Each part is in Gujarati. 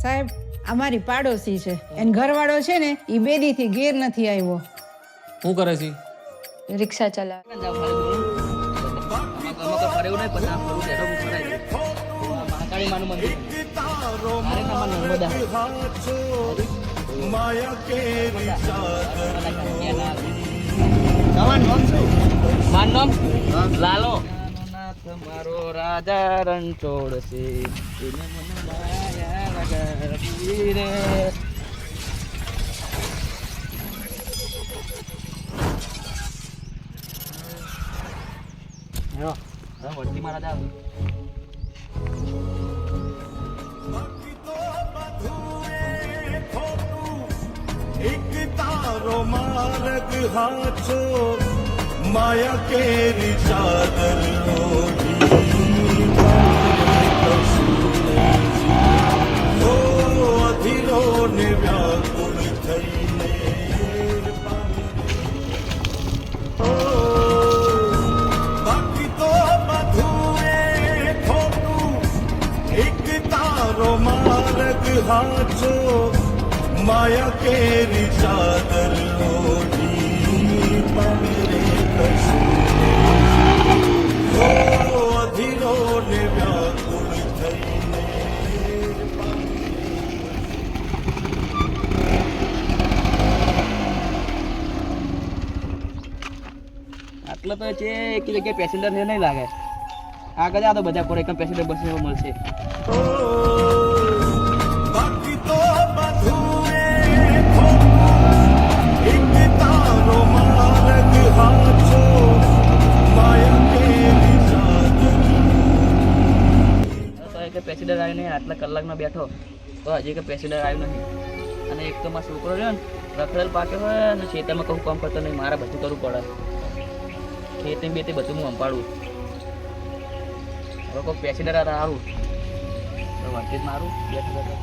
સાહેબ અમારી પાડોશી છે એન ઘરવાળો છે ને એ બેદીથી ઘેર નથી આવ્યો. શું કરે છે? રિક્ષા ચલાવે. લાલો મારો રાજા રણછોડ છે વડતી મારા રાજા એક તારો માર્ગ હાચો માયા કેરી ચાદર ઓઢી ઓ અધીરો ને વ્યાકુળ થઈને બાકી તો બધું એ ખોટું એક તારો માર્ગ હાચો માયા કેરી ચાદર ઓઢી પમરે કશું અધીરો ને વ્યાકુળ થઈને આટલો તો છે એક જગ્યાએ પેસેન્જર છે નહીં લાગે. આગળ આ તો બધા કોરે એકમ પેસેન્જર બસ મળશે. બાકી તો બધું એ ખોટું એક તારો માર્ગ હાચો માયા કેરી ચાદર તો એક પેસેન્જર આવ્યો નહીં. આટલા કલાકનો બેઠો તો હજી કે પેસેન્જર આવ્યું નહીં. અને એક તો મારો છોકરો રહ્યો ને રખડેલ પાકે હોય અને ખેતરમાં કહું કામ કરતો નહીં. મારે બધું કરવું પડે. ખેતી બેતી બધું હું સંભાળું. હવે કોઈ પેસેન્જર હતા સારું વર્તી જ મારું બેઠું બેઠો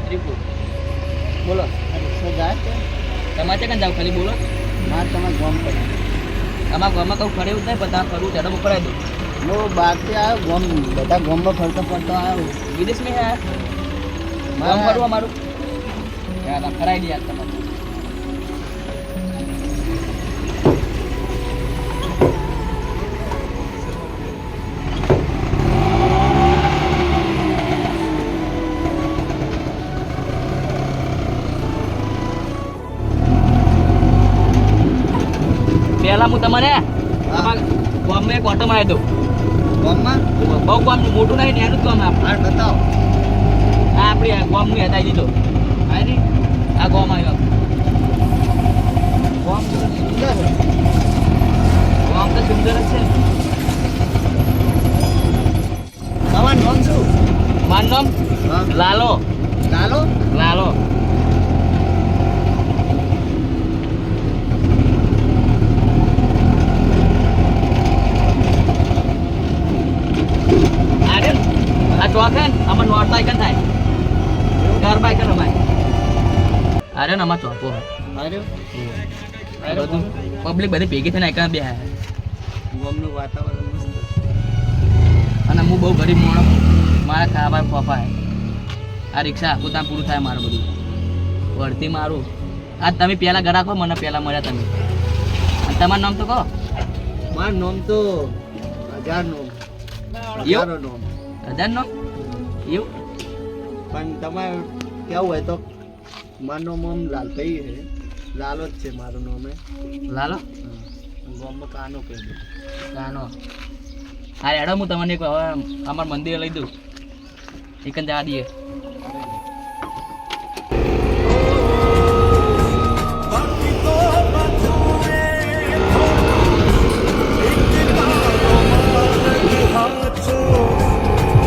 ત્રિપુર બોલો. જાય તમારે ક્યાં જાવ ખાલી બોલો. મારે તમારે ગોમ પડે. તમારા ગામમાં કહું ફરે એવું જ નહીં પણ તમે ફરવું ચડો પકડાઈ દઉં. હું બહારથી આવ્યો ગોમ બધા ગામમાં ફરતો ફરતો આવ્યો. વિદેશમાં આવ્યા ગામ ફરવા મારું ફરાઈ દે યાર તમારે. પેલા હું તમને ગામમાં એક ઓટો મારી દઉં. ગામમાં બહુ ગામ મોટું નહીં એનું જ ગામ આપણે બતાવો. આ આપણી ગામનું હટાવી દીધો. હા ને આ ગામ આવ્યો. ગામ સુંદર ગામ તો સુંદર જ છે. તમારું નામ શું? મારું નામ લાલો. લાલો લાલો. ચોકન અમાર નોર્થ બાઈકન થાય ઘર બાઈકન અમાર અરે ને અમાર ચોકો અરે બધું પબ્લિક બધી ભેગી થઈને આઈકન બે ગામનું વાતાવરણ મસ્ત. અને હું બહુ ગરીબ માણસ મારા ખાવા ફોફા આ રિક્ષા આખું ત્યાં પૂરું થાય મારું બધું વળતી મારું. આજ તમે પહેલાં ઘરાકો મને પહેલાં મળ્યા તમે. અને તમારું નામ તો કહો. મારું નામ તો હજાર નામ. હજાર નામ એવું પણ તમારે કેવું હોય તો મારું નામ આમ લાલભાઈ છે. લાલો જ છે મારું નામ. લાલો ગામમાં કાનો કહે કાનો. હા એડો હું તમને એક હવે અમારા મંદિરે લઈ દઉં. એક જવા દઈએ.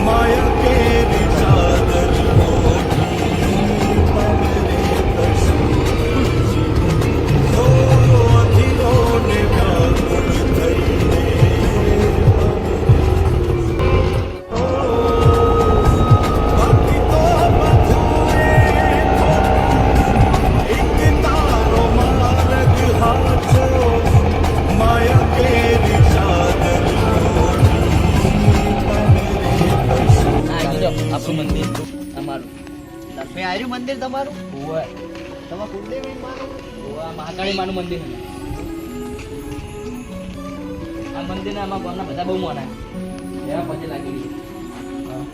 માયા કેરી ચાદર ઓઢી પમરે કશું અધીરો ને વ્યાકુળ થઈને બાકી તો આપણું મંદિર અમારું મેં આવ્યું મંદિર તમારું ઓવે તમારા કુળદેવી માનું ઓવે આ મહાકાળી માનું મંદિર છે. આ મંદિરના આમાં ગામના બધા બહુ મોના એવા પછી લાગેલી હા.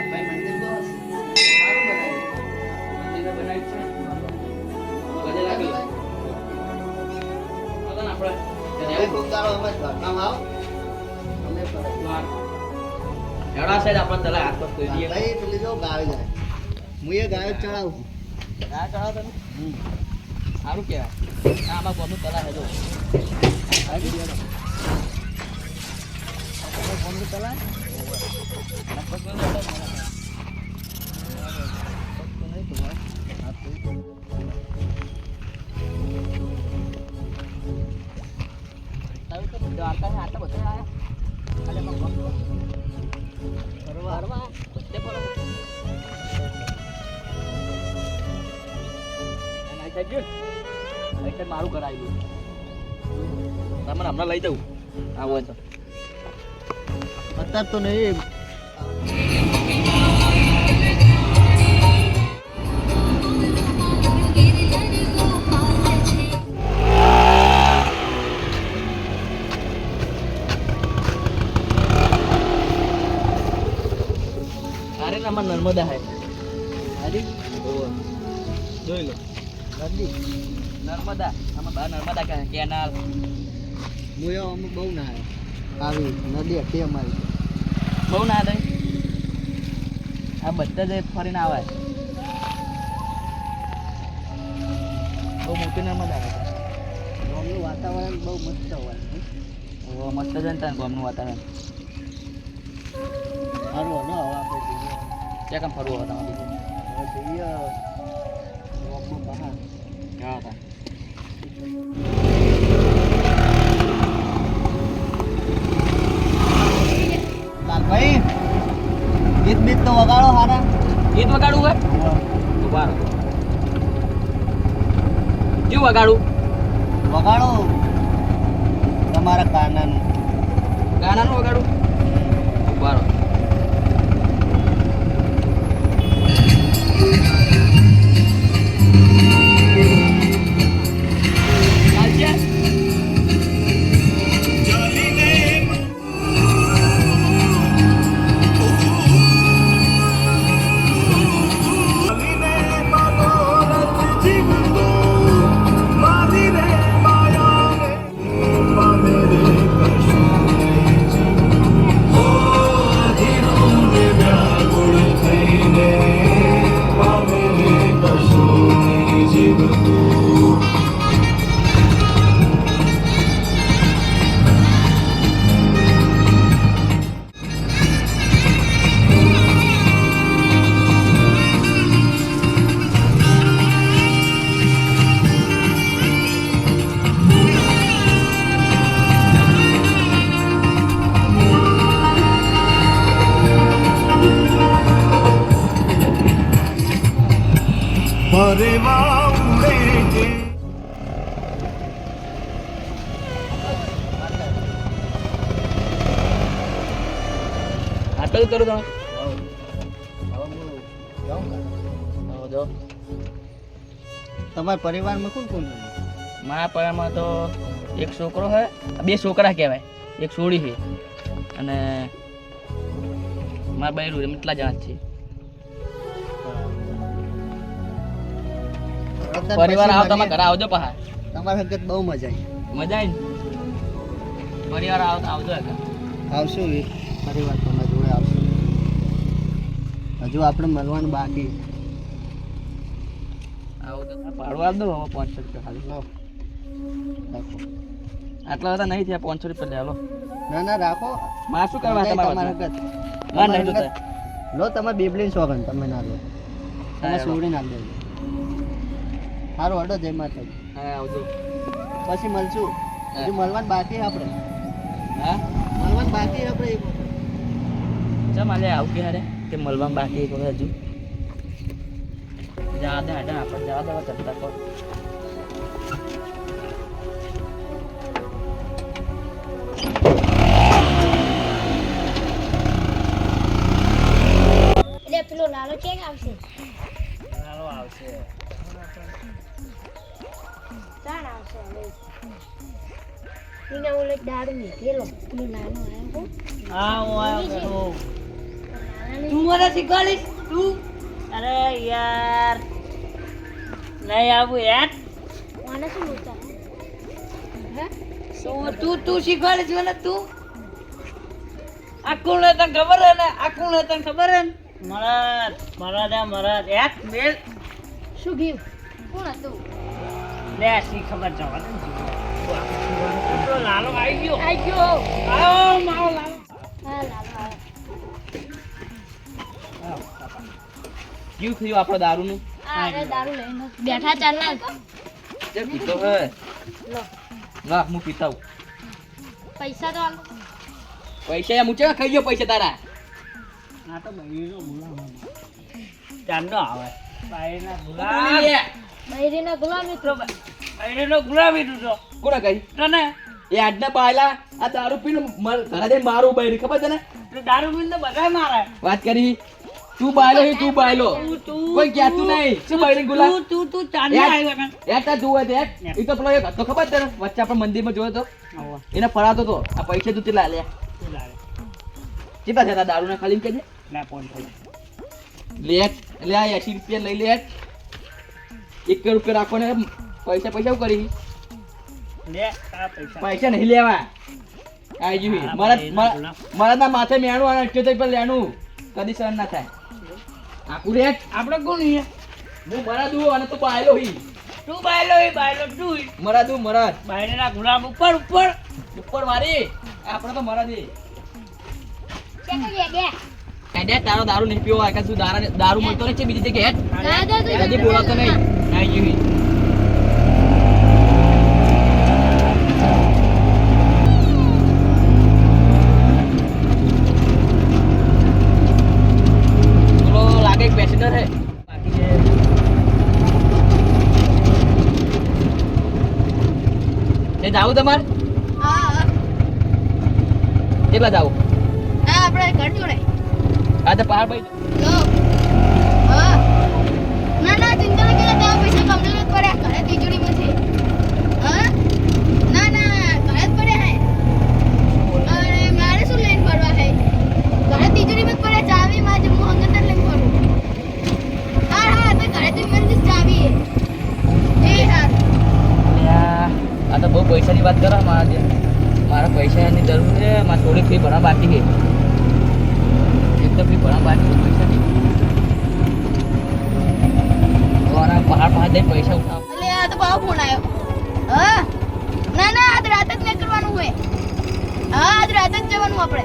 ભાઈ મંદિર તો સારું બનાવ્યું મંદિર બનાવ્યું છે બધે લાગેલું આપણે હવે કોક દાડો અમે ઘરનામાં આવો અમે પર એડા સાઈડ આપણે તલા હાથ પર કોઈ દઈએ ભાઈ પેલી જો ગાવે જાય હું એ ગાયો જ ચડાવું આ ચડાવ તમે સારું કહેવાય આ આમાં ગોમનું તલા છે જો આવી ગયો ગોમનું તલા મારું કરાયેલું તમને હમણાં લઈ જવું આવું હોય તો અત્યારે તો નહીં અરે ના આમાં નર્મદા હે હાજી જોઈ લો નદી નર્મદા આમાં બહાર નર્મદા કેનાલ હું એ અમે બહુ ના આવી નદી હતી અમારી બહુ ના થાય આ બધા જ ફરીને આવે બહુ મોટી નર્મદા આવે ગામનું વાતાવરણ બહુ મસ્ત હોય ઓ મસ્ત છે ને તાર ગામનું વાતાવરણ સારું ને હવે આપણે જઈએ ક્યાં કામ ફરવું હોય તમારે હવે જઈએ ગામમાં બહાર ક્યાં હતા લાલભાઈ ગીત બીત તો વગાડો હારા ગીત વગાડવું હોય તો બાર કેવું વગાડું વગાડો તમારા કાનાનું ગાનાનું વગાડું બાર પરવા ઉડે છે આટલું જ કરું તમે જો તમારા પરિવારમાં કોણ કોણ છે? મારા પરિવારમાં તો એક છોકરો છે બે છોકરા કહેવાય એક છોડી છે અને મારા બૈરું એમ એટલા જણા જ છે અત્યાર પરિવાર પછી આવો તમે મળીએ. ઘરે આવજો પહા તમારા વખત બહુ મજા મજા આવી ને પરિવાર આવો તો આવજો આગળ આવશું એ પરિવાર તમારા જોડે આવશું હજુ આપણે મળવાનું બાકી આવો તો ભાડું આપ દો હવે 500 રૂપિયા ખાલી લો રાખો આટલા બધા નહીં થયા 500 રૂપિયા લે હાલો ના ના રાખો મારે શું કરવા તમારા તમારા વખત ના નહીં તમારા જોતા વખત. લો તમારે બેબલીન શોખન તમે ના લો તમે હા, સોડી ના દેજો સારું હડો જય માતાજી હા આવજો પછી મળશું હજુ મળવાનું બાકી આપણે હા મળવાનું બાકી આપણે ચમ આલે આવું કે હારે કે મળવામાં બાકી એક વખત હજુ જા દે આપણે જવા દેવા ચલતા કો ચેક આવશે નાનો આવશે તાણ આવશે હવે એના ઓલે દારૂ નીકળેલો પેલો નાનો આવ્યો હા હું આવ્યો તો તું મને શીખવાડીશ તું અરે યાર નહીં આવું યાર મને શું બોલતા તું શીખવાડીશ મને તું આ કોણ હે તને ખબર હે ને આ કોણ હે તને ખબર હે ને મરદ યાર મેલ શું ગયું કોણ હતું લે શી ખબર જવા દે પેલો લાલો આવી ગયો આવો મારો લાલો હા લાલો કેવું થયું આપણો દારૂનું અરે દારૂ લઈને બેઠા ચાલના જે પીતો હે ના હું પીતા હું પૈસા તો આલો પૈસા એમ ઊંચા ખાઈ ગયો પૈસા તારા આ તો બૈરીનો ગુલામ ચાંદો આવે બૈરીના ગુલામ બૈરીના ગુલામ મિત્રો બૈરીનો ગુલામ લીધું તો કોને કહી તને એ આજના બાયલા આ દારૂ પીને ઘરે જઈને મારું બૈરી ખબર છે ને તો દારૂ પીને તો બધા મારે વાત કરી તું બાયલો હે તું બાયલો કોઈ કહેતું નહીં શું બૈરી ગુલામ તું ચાંદો આવ્યો ને એટા તું હોય એ તો પેલો એક હતો ખબર છે ને વચ્ચે આપણે મંદિરમાં જોયો તો એને ફરાતો તો આ પૈસા તું કેટલા લે કેટલા થયા તા દારૂના ખાલી કહેજે ના ફોન થઈ લે એટલે આ 80 રૂપિયા લઈ લે 1 રૂપિયા રાખો ને પૈસા પૈસા શું કરી લે આ પૈસા પૈસા નહીં લેવા આઈ જીવી મારા ના માથે મેણું અને 78 પર લેણું કદી સહન ના થાય આકુ રેટ આપણે કોણ હે હું મરા દઉં અને તું બાયલો હી તું બાયલો તું મરા દઉં મરા બાયના ગુલામ ઉપર ઉપર મારી આપણે તો મરા દે ચેક કરી ગયા કાંઈ દે તારો દારૂ નહીં પીવો આ તું દારૂ મળતો નહીં છે બીજી જગ્યાએ ના દે હજી બોલાતો નહીં આઈ જીવી લાગે પેસેન્જર હે એ જાવું તમારે હા કેટલા જાવું હા આપણે ઘર જોડે આ તો પહાડ ભાઈ લો હા ના ચિંતા ન કરે તો પૈસા કમ્પ્લીટ પડ્યા ઘરે તિજોરીમાં છે હા ના ઘરે જ પડ્યા હે અરે મારે શું લઈને પડવા હે ઘરે તિજોરીમાં જ પડ્યા ચાવી માં જ હું અંગત લઈને પડું હા તો ઘરેથી મને ચાવી એ હા આ તો બહુ પૈસાની વાત કરો મારા પૈસાની જરૂર છે મારે થોડી ફી ભરવા બાકી છે એક તો ફી ભરવા બાકી છે પૈસાની તો આના પહાડ દઈને પૈસા ઉઠાવ અલે આ તો બાવો ફોન આવ્યો હા ના આજ રાત જ નીકળવાનું હોય હા આજ રાત જ જવાનું આપણે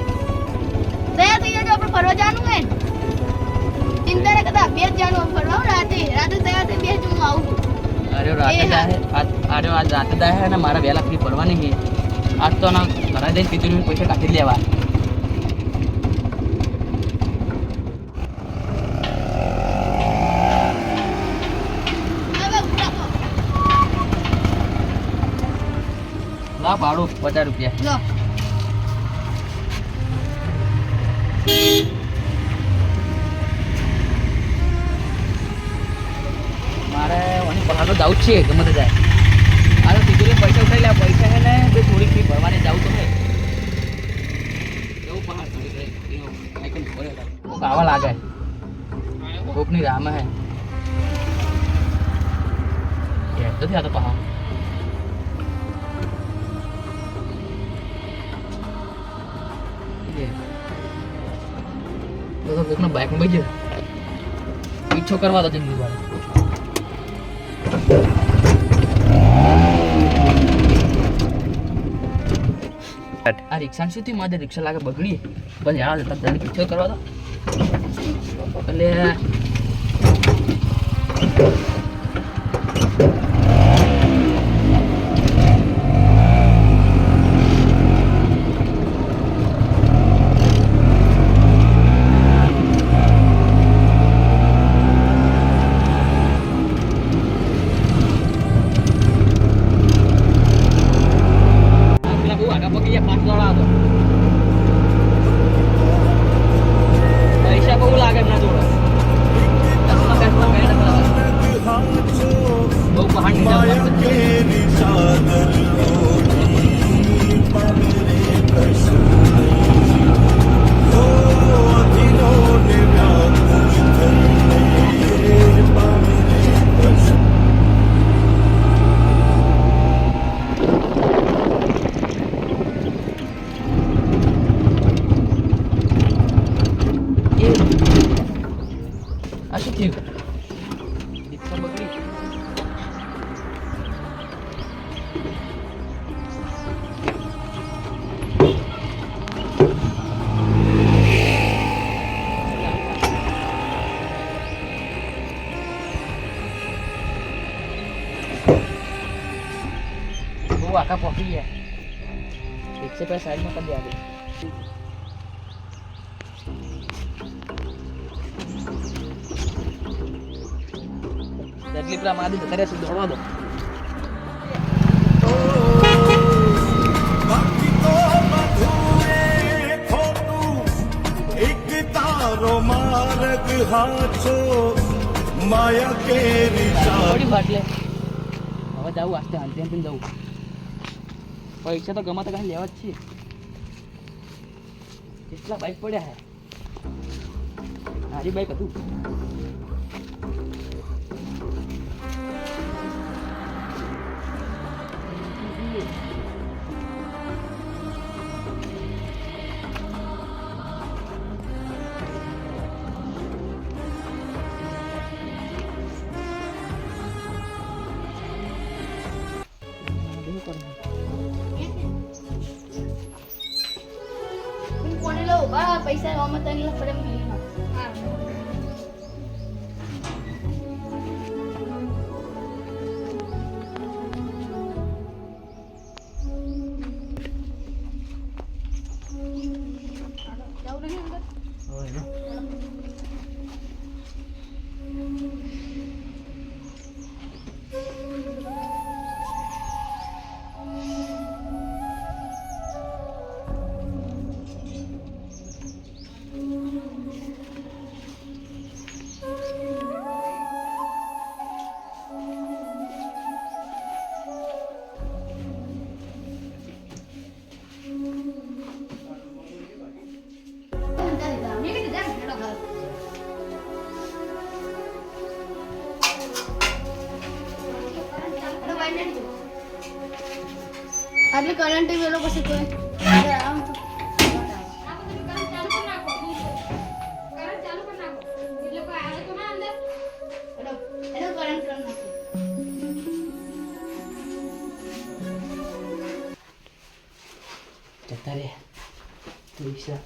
તૈયાર થઈ જજો આપણે ફરવા જવાનું હોય ચિંતા ન કરતા બે જ જવાનું ફરવા રાતે તૈયાર થઈ બે જ હું આવું અરે રાતે જાહે આજ રાતે જાહે ને મારા વહેલા ફી ભરવાની છે આજ તો ના ઘરે જઈને કીધું પૈસા કાઢી લેવા લા ભાડું 50 રૂપિયા લો મારે ઓની પહાડો જવું જ છે ગમે તે જાય આ તો તિજોરી પૈસા ઉઠાઈ લે પૈસા હે ને બે થોડી ફી ભરવાની જવું તો હે એવું પહાડ થોડી રહે એવું આઈકન પડે કોક આવા લાગે કોકની રામ હે એ તો થયા તો પહાડ તો કોકના બાઇકમાં બેસી પીછો કરવા તો જંગલી વાળા આ રિક્ષા સુધી મારે રિક્ષા લાગે બગડી પણ યાર તને પીછો કરવા દો એટલે પૈસા બહુ લાગે એમના જોડે वो आका पॉकी है इससे पे साइड में कर दिया अभी जल्दी पूरा मार दो तेरे से दौड़ा दो બાકી તો બધું એ ખોટું એક તારો માર્ગ હાચો માયા કેરી થોડી બાટલે હવે જાવું આસ્તે હાલતે પણ જાવું પૈસા તો ગમાતા કાંઈ લેવા જ છે કેટલા બાઈક પડ્યા હે હારી બાઈક હતું કોને લો બા પૈસા ગામમાં તને લો ફરે મળી હા જાવ નહીં અંદર આટલે કરંટ વેલો પછી કોઈ આમ તો જતા રે પૈસા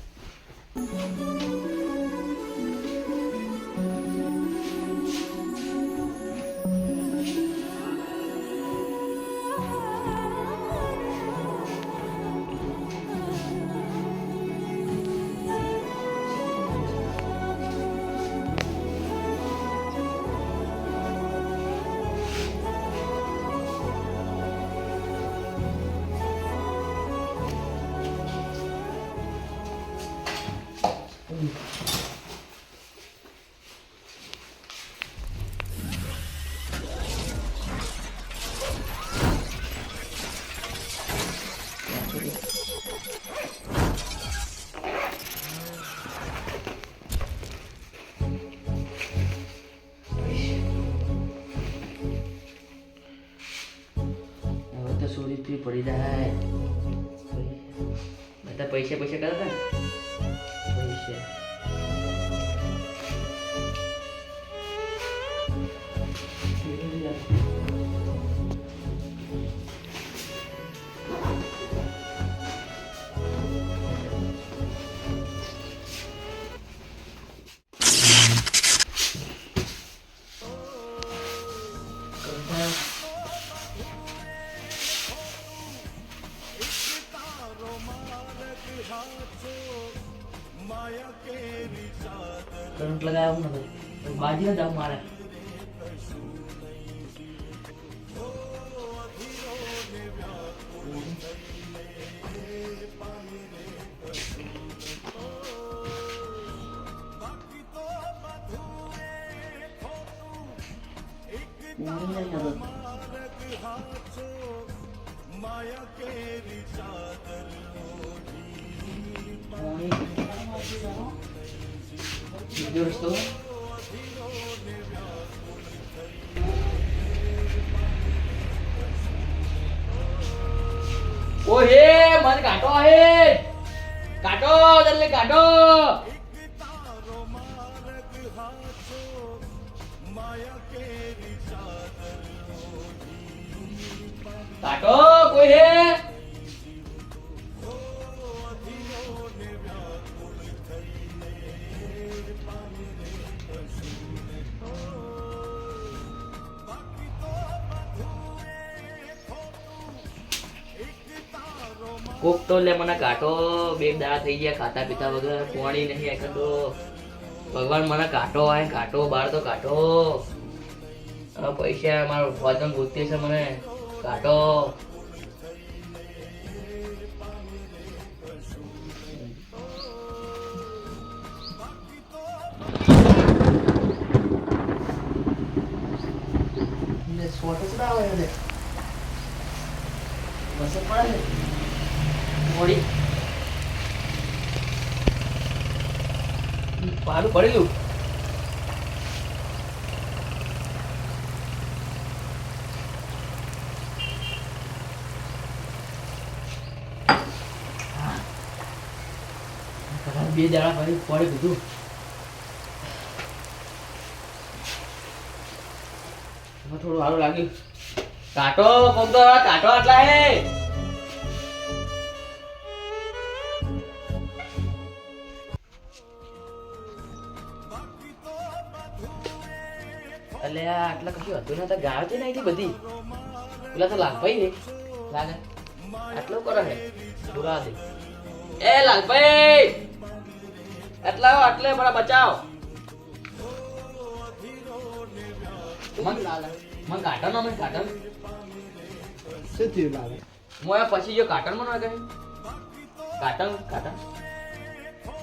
ચોરી થી પડી જાય બધા પૈસા પૈસા કરતા પૈસા करंट लगाया हूँ ना भाई बाजी ना जाऊँ मारा दोस्तों ओ हे मन काटो आहे काटो जल्दी काटो काटो कोई है કોક તો લે મને કાઢો, બે દાડા થઈ ગયા ખાતા પીતા વગર, પાણી નહીં આખા તો ભગવાન મને કાઢો આય કાઢો બહાર તો કાઢો. હવે પૈસા મારો ભોજન ગોતી છે મને કાઢો. પાડું પડેલું. બે દાડા ફરી પડે કીધું. થોડું સારું લાગ્યું. કાટો કોક તો કાટો આટલા હે. એટલે આટલા કશું હતું ને તો ગાળ છે ને અહીંથી બધી પેલા તો લાલભાઈ ને લાગે આટલું કરે છે પૂરા દે. એ લાલભાઈ એટલા આટલે બડા બચાવ. મને કાટન નો મને કાટન શું થયું લાગે? મોયા પછી જો કાટન માં ના કહે કાટન કાટન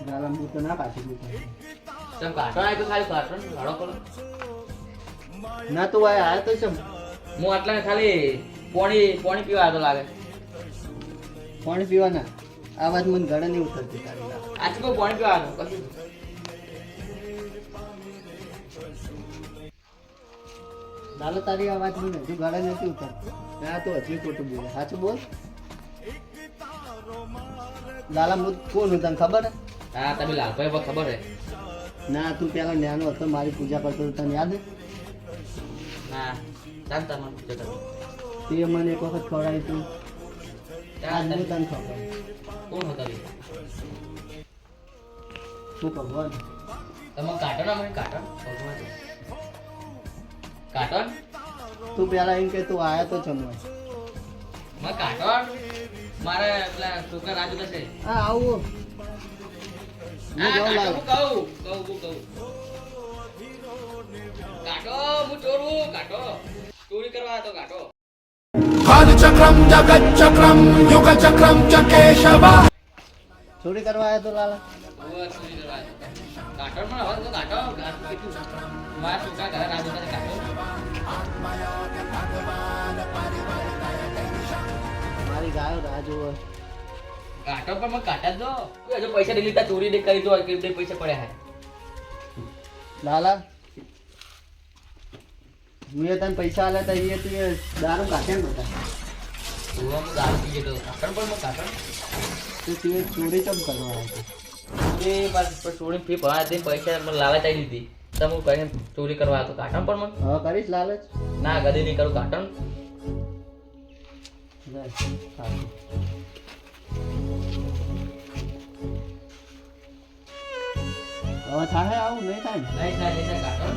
લાલા હું તો ના પાછી ગયું. તમે કાટન આય તો ખાલી કાટન લાડો કરો. ના તું આયા તો ચમ હું આટલા ખાલી પાણી પાણી પીવા આવ્યો લાગે. પાણી પીવાના આ વાત મને ગળે નહીં ઉતરતી તારી લાગે. આજ કોઈ પાણી પીવા આવ્યો કશું. લાલો તારી આ વાત મને હજુ ગળે નથી ઉતરતી. ના તો હજી ખોટું બોલે. સાચું બોલ. લાલા હું કોણ હું તને ખબર હે? હા તમે લાલભાઈ પર ખબર હે. ના તું પેલા નાનો હતો મારી પૂજા કરતો હતો તને યાદ હે? ના ચાલ તમારે પૂજા કરો. તે મને એક વખત ખવડાવી તું. આજ હું તને ખબર. કોણ હતા એ? તું ભગવાન. તમે કાટન મને કાટન ભગવાન કાટન તું પેલા એમ કે તું આયા તો જમવા. મને કાટન મારે પેલા છોકરા રાજુ થશે. હા આવું હું જાઉં લાલ. કાટો હું ચોરું કાટો ચોરી કરવા હતો કાટો. कालचक्रं जगच्चक्रं युगचक्रं च केशव ચોરી કરવા આવ્યા તો લાલા. ચોરી કરવા હતો. કાટન માં હવે તો કાટો ઘાસ કીધું મારા છોકરા ઘરે રાજુ થશે કાટો. મારી ગાયો રાહ જોવે. કાટો પણ મને કાટા દો. હજુ પૈસા નહીં લીધા ચોરી કરી દો કે બે પૈસા પડ્યા હે. લાલા મેં તને પૈસા આલ્યા તા એ તું એ દારૂ કાઢે ને બધા. હું દારૂ પી ગયો કાટન પણ મને કાટન તો તું એ ચોરી ચમ કરવા આવ્યો હતો? એ પાછું ચોરી ફી ભરા દઈને પૈસા મને લાલચ આવી દીધી તો હું કહીને ચોરી કરવા હતો કાટન પણ મને હવે કરીશ લાલચ? ના ગદી નહીં કરું કાટન. લે, સારું. હવે થાય આવું નહીં થાય ને? નહીં થાય નહીં થાય કાટન.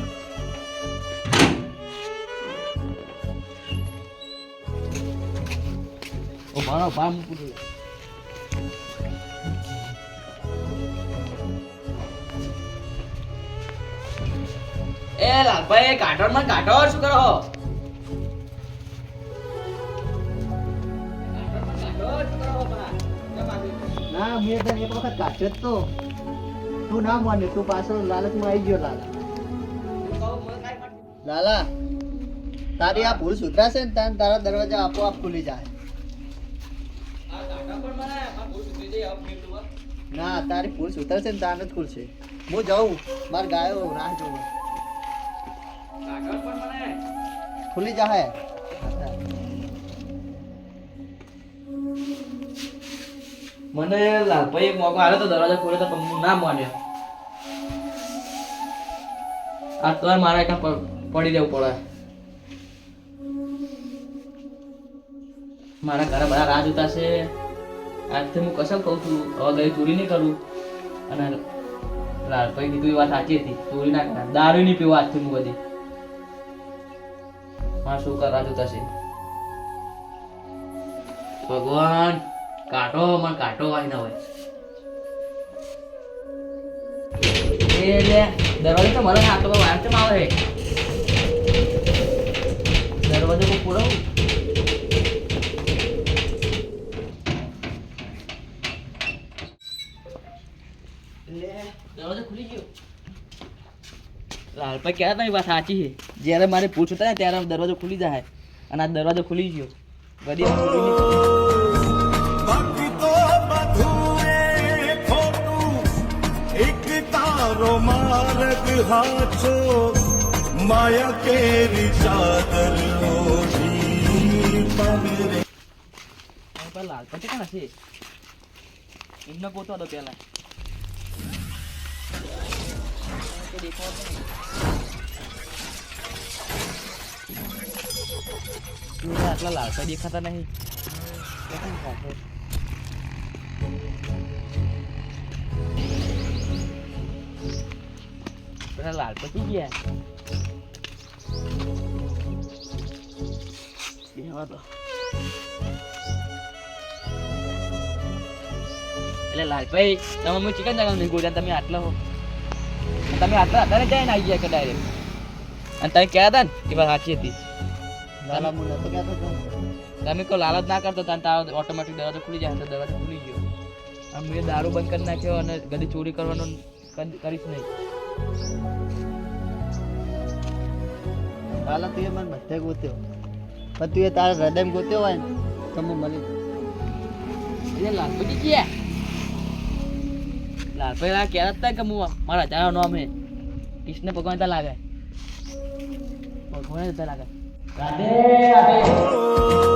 ઓ મારો ભામ પૂરું. એ લાલભાઈ કાટન માં કાટો શું કરો? ના મેં તને એક વખત કાઢ્યો જ તો તું ના માને. તું પાછો લાલચમાં આવી ગયો લાલા. લાલા તારી આ ભૂલ સુધરાશે ને તારા દરવાજા આપોઆપ ખુલી જાય. ના તારી ભૂલ સુધરશે ને તારે જ ખુલશે. હું જાઉં મારે ગાયો રાહ જોવે. ખુલી જાય. મને લાલભાઈ એક મોકો આવ્યો તો દરવાજો ખોલ્યો તો પણ હું ના માન્યો. આ તો મારે કાં પડી રહેવું પડે. મારા ઘરે બધા રાહ જોતા છે. આજથી હું કસમ કહું છું હવે ગઈ ચોરી નહીં કરું. અને લાલભાઈ કીધું એ વાત સાચી હતી ચોરી ના કરા. દારૂ નહીં પીવા આજથી હું બધી. મારા છોકરા રાહ જોતા છે. ભગવાન કાઢો મને કાઢો વાય ના હોય એ લે દરવાજો તો મને હાથ પર વાર કેમ આવે દરવાજો કો પૂરો લે દરવાજો ખુલી ગયો લાલભાઈ ક્યારે તારી વાત સાચી છે જ્યારે મારે પૂછતા ને ત્યારે દરવાજો ખુલી જાય અને આ દરવાજો ખુલી ગયો ગડી બાકી તો બધું એ ખોટું એક તારો માર્ગ હાચો માયા કેરી ચાદર ઓઢી પગરે લાલપતિ કોણ હશે એમને ગોતો હતો પેલા આટલા લાલપા દેખાતા નહીં પેલા લાલપતિ ગયા બેહવા તો એટલે લાલભાઈ તમે હું ચિકન જગા નહીં ગોજા તમે આટલા હો તમે આટલા હતા ને જાય ને આવી ગયા કે ડાયરેક્ટ અને તમે કહેતા હતા ને એ વાત સાચી હતી લાલા હું નતો કહેતો તો. તમે કોઈ લાલચ ના કરતો તને તારો ઓટોમેટિક દરવાજો ખુલી જાય તો દરવાજો ખુલી ગયો આમ મેં દારૂ બંધ કરી નાખ્યો અને કદી ચોરી કરવાનું કરીશ નહીં લાલા તું એ મને બધે ગોત્યો પણ તું એ તારા હૃદયમાં ગોત્યો હોય ને તો હું મળી એટલે લાલભાઈ ગયા લાલભાઈ આ કહેતા હતા કે હું મારા હજારો નામ હે કૃષ્ણ ભગવાન ત્યાં લાગે ભગવાન ત્યાં લાગે રાધે રાધે